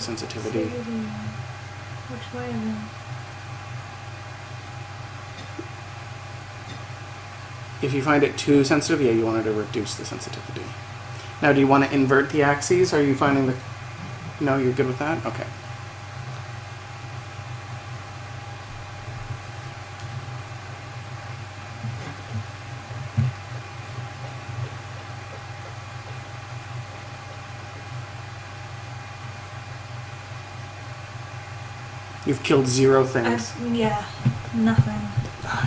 sensitivity. Which way then? If you find it too sensitive, yeah, you want to reduce the sensitivity. Now, do you want to invert the axes? Are you finding the... No, you're good with that? Okay. You've killed 0 things. Yeah, nothing.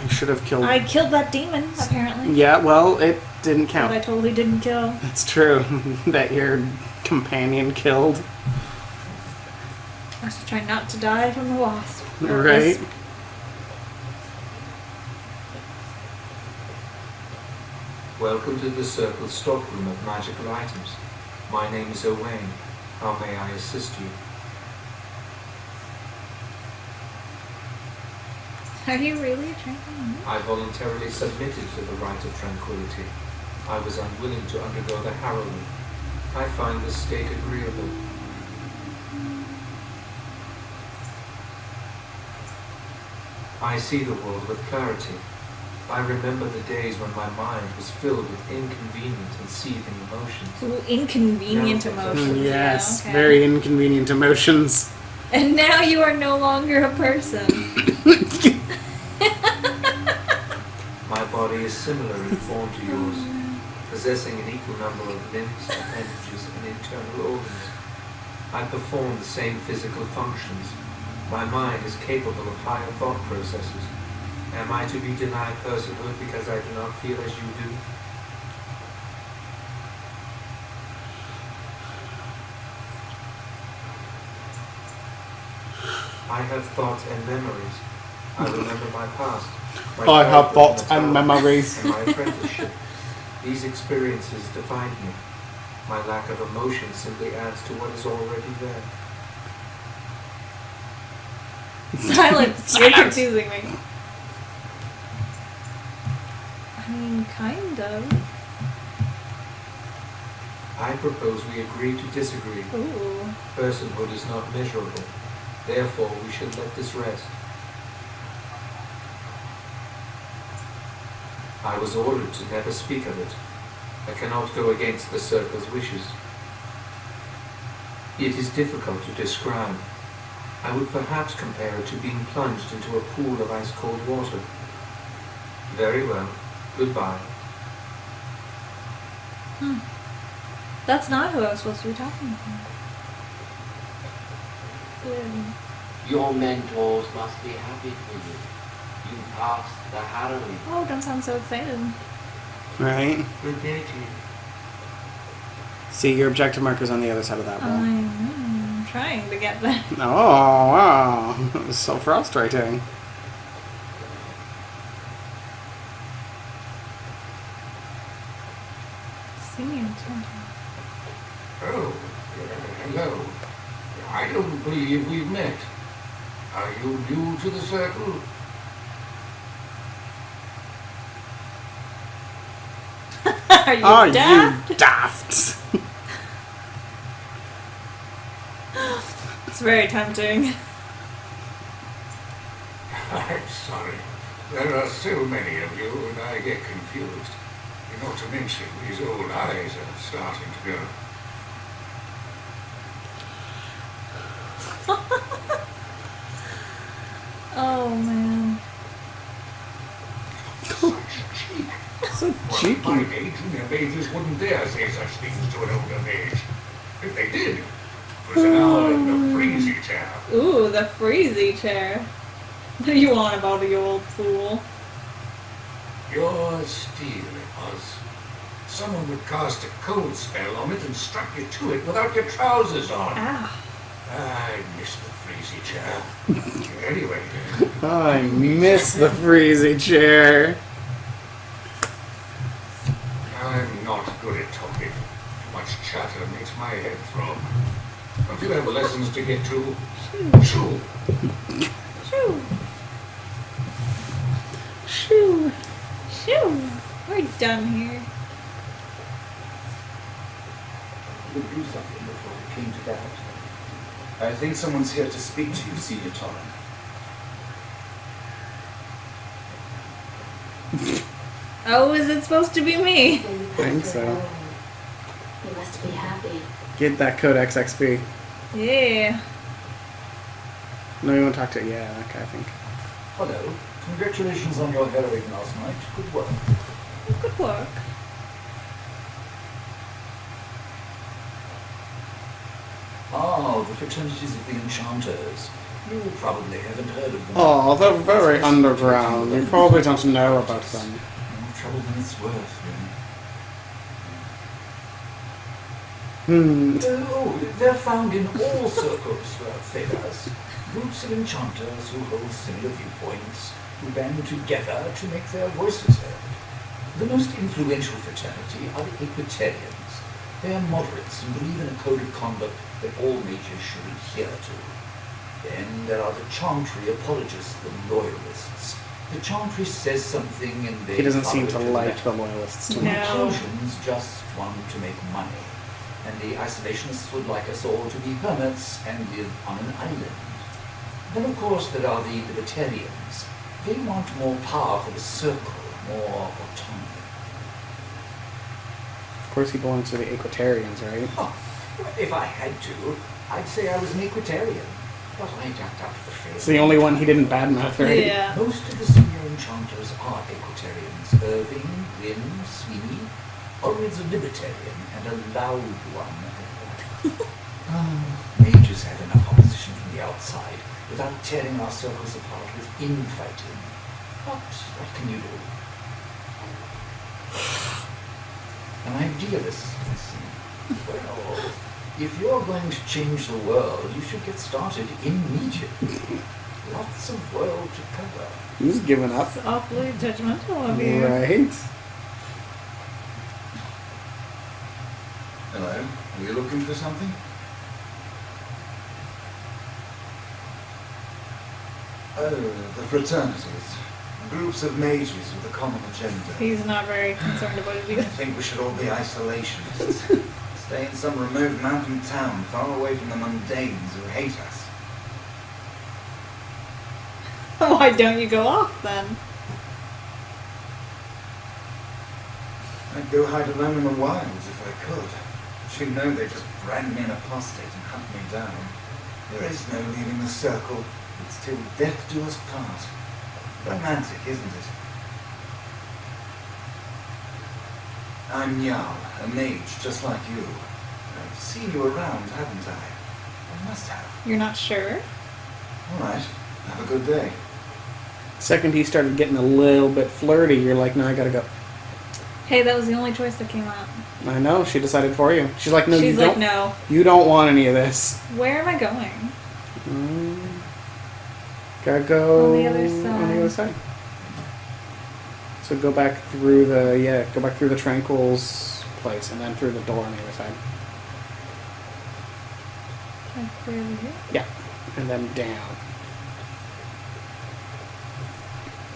You should have killed... I killed that demon, apparently. Yeah, well, it didn't count. But I totally didn't kill. It's true that your companion killed. I was trying not to die from the wasp. Right. Welcome to the Circle stockroom of magical items. My name is Owain. How may I assist you? Are you really trying to... I voluntarily submitted to the right of tranquility. I was unwilling to undergo the Harrowed. I find this state agreeable. I see the world with clarity. I remember the days when my mind was filled with inconvenient and seething emotions. Ooh, inconvenient emotions. Yes, yeah, okay. very inconvenient emotions. And now you are no longer a person. My body is similar in form to yours, possessing an equal number of limbs, appendages, and internal organs. I perform the same physical functions. My mind is capable of higher thought processes. Am I to be denied personhood because I do not feel as you do? I have thoughts and memories. I remember my past. I have thoughts and memories. And my apprenticeship. These experiences defined me. My lack of emotion simply adds to what is already there. Silence. You're confusing me. I mean, kind of. I propose we agree to disagree. Ooh. Personhood is not measurable. Therefore, we should let this rest. I was ordered to never speak of it. I cannot go against the Circle's wishes. It is difficult to describe. I would perhaps compare it to being plunged into a pool of ice-cold water. Very well. Goodbye. That's not who I was supposed to be talking to. Your mentors must be happy for you. You passed the Harrowed. Oh, don't sound so excited. Right? Good day to you. See, your objective marker's on the other side of that wall. I'm trying to get that. Oh, wow. That was so frustrating. Senior Oh, hello. I don't believe we've met. Are you new to the Circle? Are you daft? You daft? It's very tempting. I'm sorry. There are so many of you and I get confused. Not to mention these old eyes are starting to go. Oh, man. Such cheek. So My cheeky. age and their mages wouldn't dare say such things to an older mage. If they did, it was an hour in the freezy chair. Ooh, the freezy chair. What do you want about it, you old fool? Your steel it was. Someone would cast a cold spell on it and strap you to it without your trousers on. Ah. I miss the freezy chair. Anyway. I miss the freezy chair. I'm not good at talking. Too much chatter makes my head throb. Don't you have lessons to get to? Shoo. Shoo. Shoo. Shoo. We're done here. I would do something before it came to that. I I think someone's here to speak to you, Senior Torren. Oh, is it supposed to be me? I think so. You must be happy. Get that Codex XP. Yeah. No, you want to talk to yeah, that guy, I think. Hello. Congratulations on your harrowing last night. Good work. Good work. Ah, the fraternities of the Enchanters. You probably haven't heard of them. Oh, they're very underground. You probably don't know about them. More trouble than it's worth, really. Oh, they're found in all circles throughout Thedas. Groups of enchanters who hold similar viewpoints, who band together to make their voices heard. The most influential fraternity are the Equitarians. They are moderates and believe in a code of conduct that all mages should adhere to. Then there are the Chantry apologists, the loyalists. The Chantry says something and they He doesn't seem to follow it like the letter. loyalists too The much. No. inclusions just want to make money. And the isolationists would like us all to be hermits and live on an island. Then, of course, there are the libertarians. They want more power for the circle, more autonomy. Of course, he belongs to the Equitarians, right? Oh, if I had to, I'd say I was an Equitarian. But I ducked out of the field. It's the only one he didn't badmouth, right? Yeah. Most of the senior enchanters are Equitarians. Irving, Gwyn, Sweeney. Ulrid's a libertarian and a loud one at that. Mages have enough opposition from the outside without tearing our circles apart with infighting. But what can you do? An idealist, I see. Well, if you're going to change the world, you should get started immediately. Lots of world to cover. He's given up. It's awfully judgmental of you. Right? Hello, are you looking for something? Oh, the fraternities. Groups of mages with a common agenda. He's not very concerned about it I either. think we should all be isolationists. Stay in some remote mountain town, far away from the mundanes who hate us. Why don't you go off then? I'd go hide alone in the wilds if I could. But you know they just brand me an apostate and hunt me down. There is no leaving the circle. It's till death do us part. Romantic, isn't it? I'm Jarl, a mage just like you. I've seen you around, haven't I? I must have. You're not sure? Alright, have a good day. Second he started getting a little bit flirty, you're like, no, I gotta go. Hey, that was the only choice that came up. I know, she decided for you. She's like, no, She's you like, don't. no. You don't want any of this. Where am I going? Gotta go On the other On the other side. So go back through the Tranquil's place and then through the door on the other side. Like, over here? Yeah. And then down.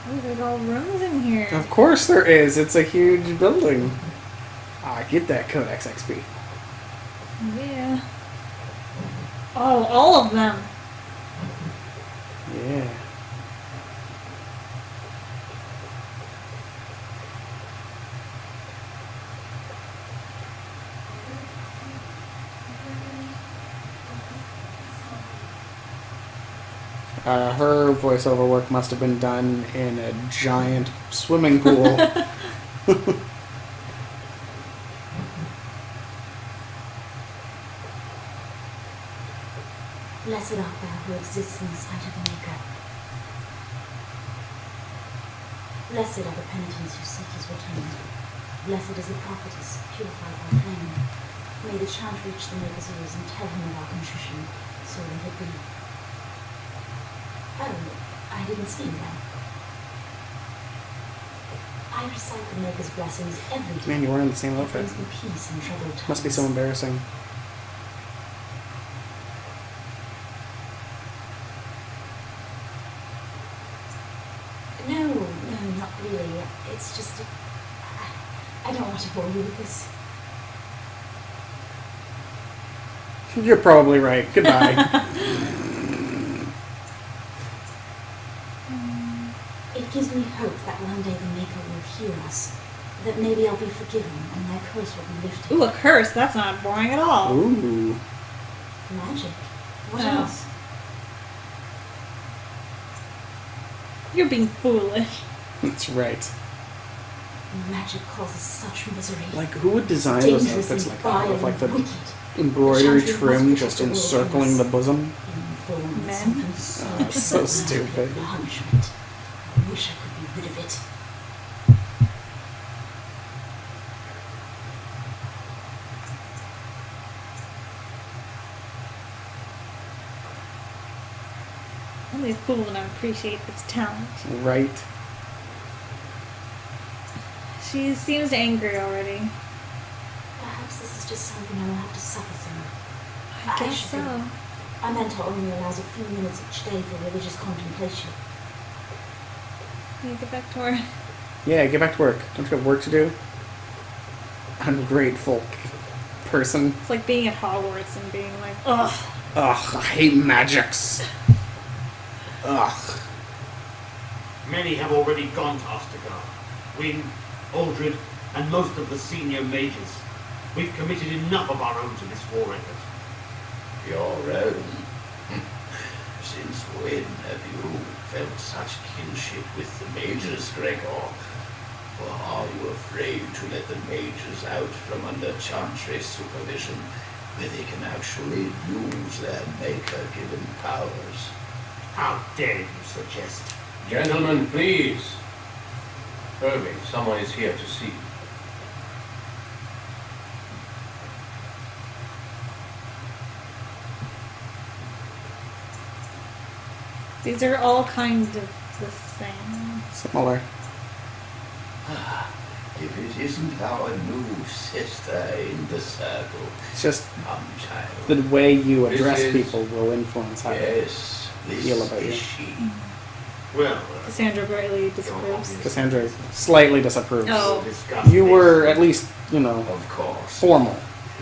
Oh, there's all rooms in here. Of course there is. It's a huge building. Ah, get that Codex XP. Yeah. Oh, all of them. Yeah. Her voiceover work must have been done in a giant swimming pool. Blessed art thou who exists in the sight of the Maker. Blessed are the penitents who seek his return. Blessed is the prophetess, purified by flame. May the chant reach the Maker's ears and tell him of our contrition, so let it be. Oh, I didn't see you then. I recite the Maker's blessings every day. Man, you're wearing the same It outfit. brings me peace in troubled times. Must be so embarrassing. No, not really. It's just... I don't want to bore you with this. You're probably right. Goodbye. It gives me hope that one day the Maker will hear us. That maybe I'll be forgiven and my curse will be lifted. Ooh, a curse. That's not boring at all. Ooh. Magic. What No. else? You're being foolish. That's right. Magic causes such misery. Like, who would design those Dangerous outfits and like that? vile With like the and wicked. embroidery The trim champion just must encircling the bosom? Informed with Men? something so So absurd stupid. like punishment. I wish I could be rid of it. Only a fool would appreciate its talent. Right. She seems angry already. Perhaps this is just something I will have to suffer through. I guess should so. think. Our mentor only allows a few minutes each day for religious contemplation. Can you get back to her? Yeah, get back to work. Don't you have work to do? Ungrateful person. It's like being at Hogwarts and being like, ugh. Ugh, I hate magics. Ugh. Many have already gone to Ostergar. Wynne, Aldred, and most of the senior mages. We've committed enough of our own to this war effort. Your own? Since when have you felt such kinship with the mages, Gregor? Or are you afraid to let the mages out from under Chantry supervision, where they can actually use their Maker-given powers? How dare you suggest? Gentlemen, please. Irving, someone is here to see you. These are all kind of the same. Similar. If it isn't our new sister in the circle, It's just come, child. the way you This address is- people will influence how they Yes, this feel about is you. she. Well, Cassandra greatly disapproves. Cassandra slightly disapproves. Oh. we'll discuss You this. were at least, you know, Of course. formal.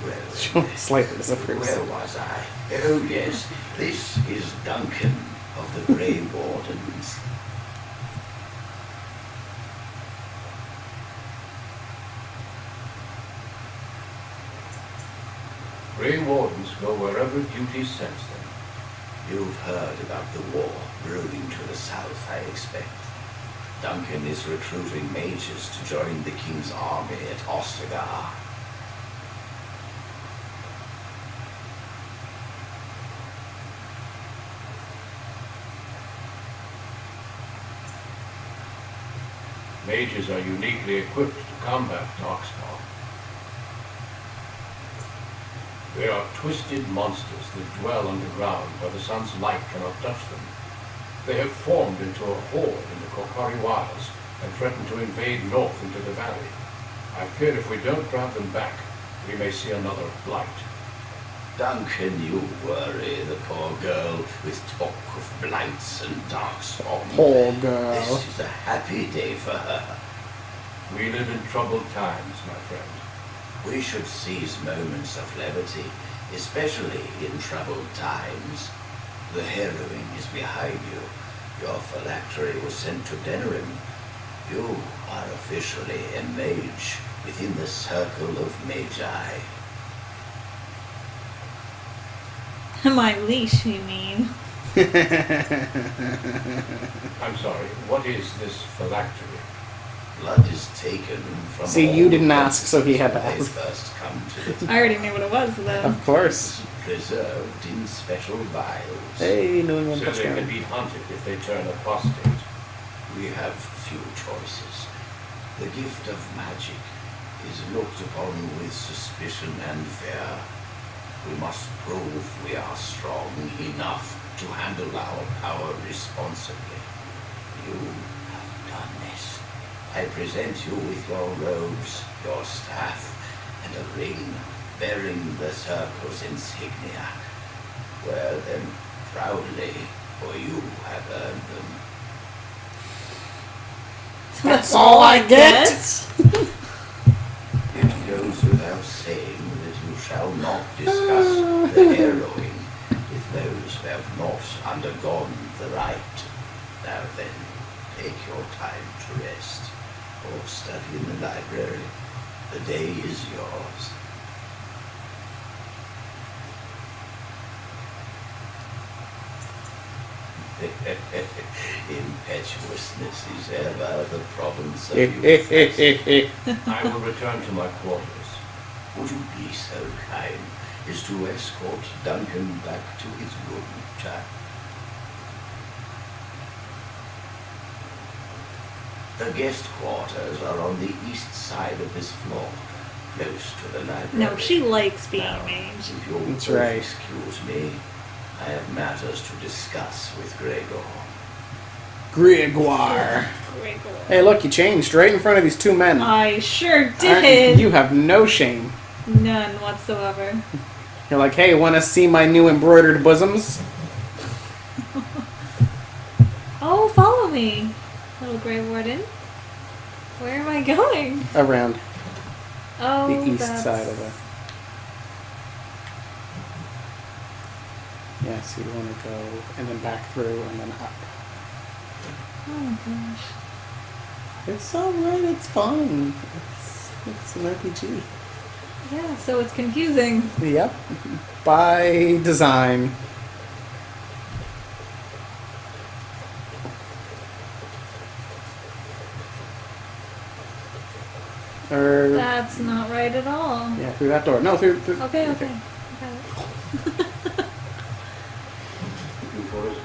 Well, Slightly disapproves. where was I? Oh yes, this is Duncan of the Grey Wardens. Grey Wardens go wherever duty sends them. You've heard about the war brewing to the south, I expect. Duncan is recruiting mages to join the King's army at Ostergar. Mages are uniquely equipped to combat Darkspawn. They are twisted monsters that dwell underground where the sun's light cannot touch them. They have formed into a horde in the Kokari Wilds and threaten to invade north into the valley. I fear if we don't drive them back, we may see another blight. Duncan, you worry the poor girl with talk of blights and darkspawn. Poor girl. This is a happy day for her. We live in troubled times, my friend. We should seize moments of levity, especially in troubled times. The Harrowing is behind you. Your phylactery was sent to Denerim. You are officially a mage within the circle of magi. My leash, you mean? I'm sorry, what is this phylactery? Blood is taken from See, all you didn't ask, so he had to they ask. first come to the I already knew what it was, though. Of course. preserved in special vials. Hey, New England So they can touchdown. be hunted if they turn apostate. We have few choices. The gift of magic is looked upon with suspicion and fear. We must prove we are strong enough to handle our power responsibly. You have done this. I present you with your robes, your staff, and a ring bearing the circle's insignia. Wear them proudly, for you have earned them. That's all I get? It goes without saying that you shall not discuss the harrowing if those who have not undergone the rite. Now then, take your time to rest, or study in the library. The day is yours. Impetuousness is ever the province of youth. I will return to my quarters. Would you be so kind as to escort Duncan back to his room, Jack? The guest quarters are on the east side of this floor, close to the library. No, she likes being Now, a mage. if you'll That's both right. excuse me, I have matters to discuss with Gregor. Gregoire. Gregor. Hey, look, you changed right in front of these two men. I sure Aren't- did. You have no shame. None whatsoever. You're like, hey, want to see my new embroidered bosoms? Oh, follow me, little Grey Warden. Where am I going? Around Oh, the east that's... side of it. Yeah, so you want to go and then back through and then up. Oh my gosh. It's alright, it's fun. It's an RPG. Yeah, so it's confusing. Yep. By design. Or That's not right at all. yeah, through that door. No, through. Okay. I got it. Looking for it.